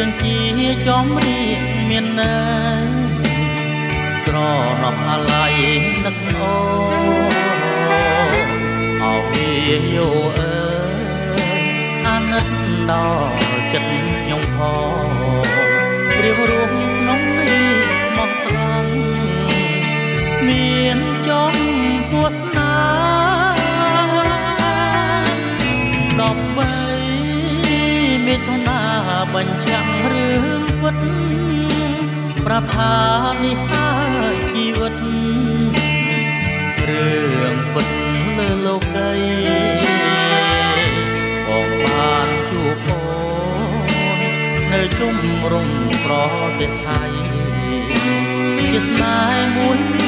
រឿងជាចំរៀងមានន័យស្រណោះអាឡ័យនឹកអូអោវាយោអើយអាណិតដល់ចិត្តខ្ញុំផងរៀបរួមក្នុងនេះមកត្រង់មានចំពោះស្នា13មិថុនាបញ្ចាំងរឿងពិតប្រាប់ថានេះហើយជីវិតរឿងពិតលើលោកីបងបានជួបអូននៅជុំរុំប្រទេសថៃជាស្នេហ៍មួយ